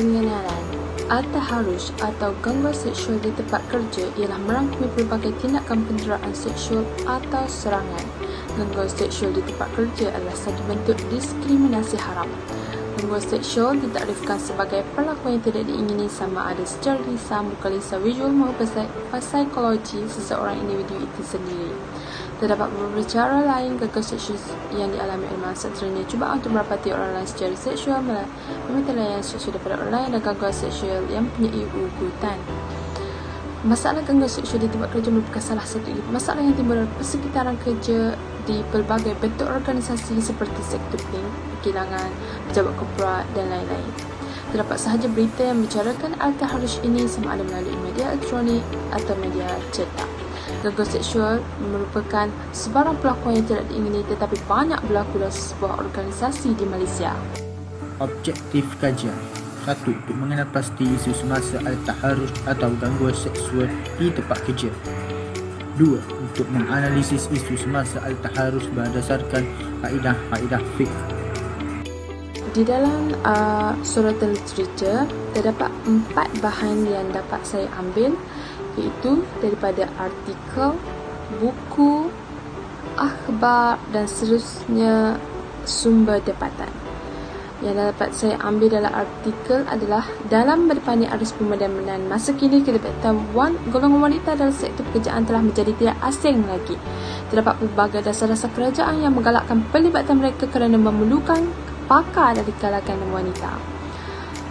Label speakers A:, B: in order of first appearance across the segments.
A: Pengenalan. Al-taharush atau gangguan seksual di tempat kerja ialah merangkumi pelbagai tindakan penderaan seksual atau serangan. Gangguan seksual di tempat kerja adalah satu bentuk diskriminasi haram. Gangguan seksual ditakdirkan sebagai perlakuan yang tidak diingini sama ada secara lisan, bukan lisan visual maupun psikologi seseorang individu itu sendiri. Terdapat beberapa cara lain gangguan seksual yang dialami oleh mangsa, antaranya cubaan untuk merapati orang lain secara seksual, meminta layanan seksual daripada orang lain, dan gangguan seksual yang mempunyai ugutan. Masalah gangguan seksual di tempat kerja merupakan salah satu masalah yang timbul dalam persekitaran kerja di pelbagai bentuk organisasi seperti sektor bank, kilangan, pejabat korporat dan lain-lain. Terdapat sahaja berita yang membicarakan al-taharush ini sama ada melalui media elektronik atau media cetak. Gangguan seksual merupakan sebarang perlakuan yang tidak diingini tetapi banyak berlaku dalam sebuah organisasi di Malaysia.
B: Objektif kajian. 1. Untuk mengenal pasti isu semasa al-taharush atau gangguan seksual di tempat kerja. 2. Untuk menganalisis isu semasa al-taharush berdasarkan kaedah-kaedah fiqh.
A: Di dalam suratan literature, terdapat 4 bahan yang dapat saya ambil, iaitu daripada artikel, buku, akhbar dan seterusnya sumber tempatan. Yang dapat saya ambil dalam artikel adalah dalam berdepannya arus pemadaman masa kini kelibatan golongan wanita dalam sektor pekerjaan telah menjadi tidak asing lagi. Terdapat pelbagai dasar-dasar kerajaan yang menggalakkan pelibatan mereka kerana memerlukan pakar dari kalangan wanita.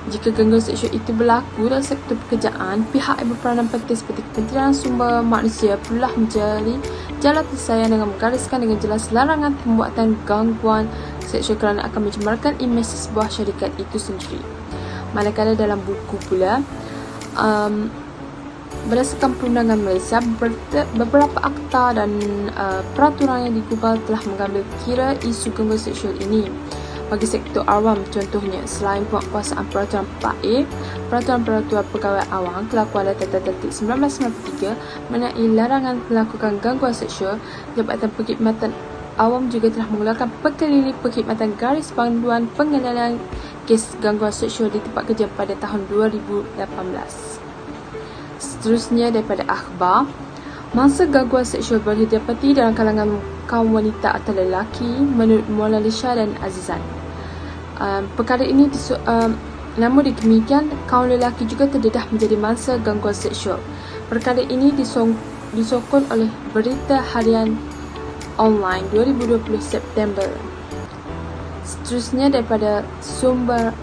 A: Jika gangguan seksual itu berlaku dalam sektor pekerjaan, pihak yang berperanan penting seperti Kementerian Sumber Manusia perlulah mencari jalan penyelesaian dengan menggariskan dengan jelas larangan pembuatan gangguan seksual kerana akan mencemarkan imej sebuah syarikat itu sendiri. Manakala dalam buku pula, berdasarkan perundangan Malaysia, beberapa akta dan peraturan yang digubal telah mengambil kira isu gangguan seksual ini. Bagi sektor awam contohnya, selain penguasaan peraturan 4A, peraturan-peraturan pegawai awam kelakuan data tertib 1993 mengenai larangan melakukan gangguan seksual, Jabatan Perkhidmatan Awam juga telah mengeluarkan Perkelili Perkhidmatan Garis Panduan Pengenalan Kes Gangguan Seksual di Tempat Kerja pada tahun 2018. Seterusnya daripada akhbar, mangsa gangguan seksual boleh didapati dalam kalangan kaum wanita atau lelaki menurut Maulana Shah dan Azizan. Perkara ini namun demikian, kaum lelaki juga terdedah menjadi mangsa gangguan seksual. Perkara ini disokong oleh Berita Harian Online 2020 September. Seterusnya daripada sumber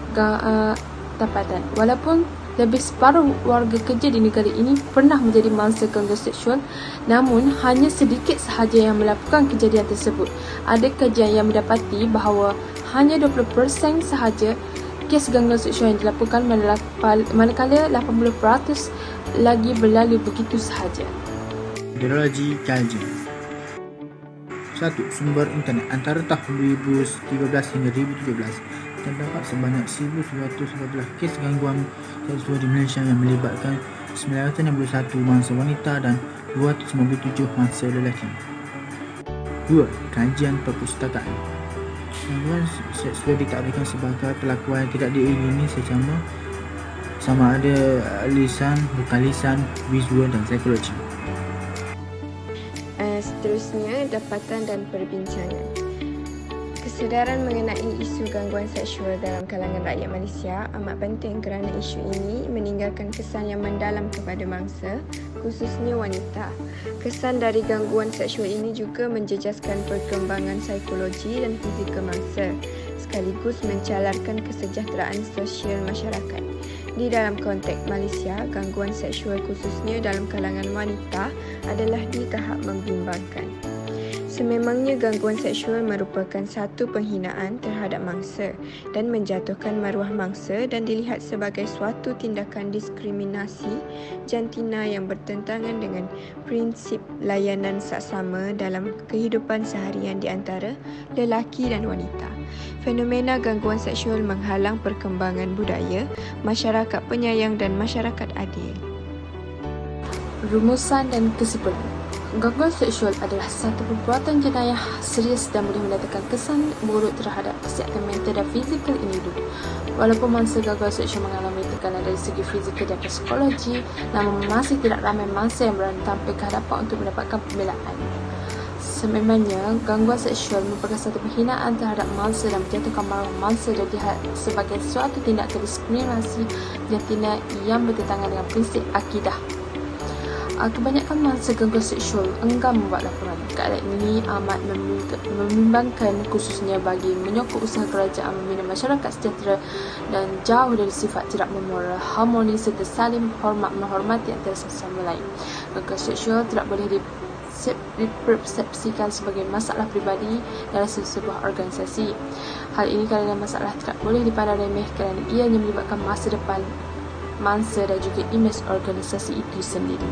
A: tempatan. Walaupun lebih separuh warga kerja di negara ini pernah menjadi mangsa gangguan seksual, namun hanya sedikit sahaja yang melakukan kejadian tersebut. Ada kajian yang mendapati bahawa hanya 20% sahaja kes gangguan seksual yang dilakukan, manakala 80% lagi berlalu begitu sahaja.
B: Metodologi kajian. 1. Sumber internet. Antara tahun 2013 hingga 2017, terdapat sebanyak 1,114 kes gangguan seksual di Malaysia yang melibatkan 961 mangsa wanita dan 297 mangsa lelaki. 2. Kajian perpustakaan. Gangguan seksual ditakdirkan sebagai perlakuan yang tidak diingini sama ada lisan, bukan lisan, visual dan psikologi.
C: Seterusnya, dapatan dan perbincangan. Kesedaran mengenai isu gangguan seksual dalam kalangan rakyat Malaysia amat penting kerana isu ini meninggalkan kesan yang mendalam kepada mangsa, khususnya wanita. Kesan dari gangguan seksual ini juga menjejaskan perkembangan psikologi dan fizikal mangsa, sekaligus mencalarkan kesejahteraan sosial masyarakat. Di dalam konteks Malaysia, gangguan seksual khususnya dalam kalangan wanita adalah di tahap membimbangkan. Sememangnya gangguan seksual merupakan satu penghinaan terhadap mangsa dan menjatuhkan maruah mangsa dan dilihat sebagai suatu tindakan diskriminasi jantina yang bertentangan dengan prinsip layanan saksama dalam kehidupan seharian di antara lelaki dan wanita. Fenomena gangguan seksual menghalang perkembangan budaya, masyarakat penyayang dan masyarakat adil.
A: Rumusan dan kesimpulan. Gangguan seksual adalah satu perbuatan jenayah serius dan boleh mendatangkan kesan buruk terhadap kesihatan mental dan fizikal individu. Walaupun mangsa gangguan seksual mengalami tekanan dari segi fizikal dan psikologi, namun masih tidak ramai mangsa yang berani tampil ke hadapan untuk mendapatkan pembelaan. Sememangnya, gangguan seksual merupakan satu penghinaan terhadap mangsa dan menjatuhkan maruah mangsa dan dilihat sebagai suatu tindakan diskriminasi yang bertentangan dengan prinsip akidah. Kebanyakan mangsa gangguan seksual enggan membuat laporan. Keadaan ini amat membimbangkan, khususnya bagi menyokong usaha kerajaan membina masyarakat sejahtera dan jauh dari sifat tidak memoral, harmoni serta saling menghormati antara satu sama lain. Gangguan seksual tidak boleh dipersepsikan sebagai masalah pribadi dalam sebuah organisasi. Hal ini kerana masalah tidak boleh dipandang remeh kerana ianya melibatkan masa depan mangsa dan juga imej organisasi itu sendiri.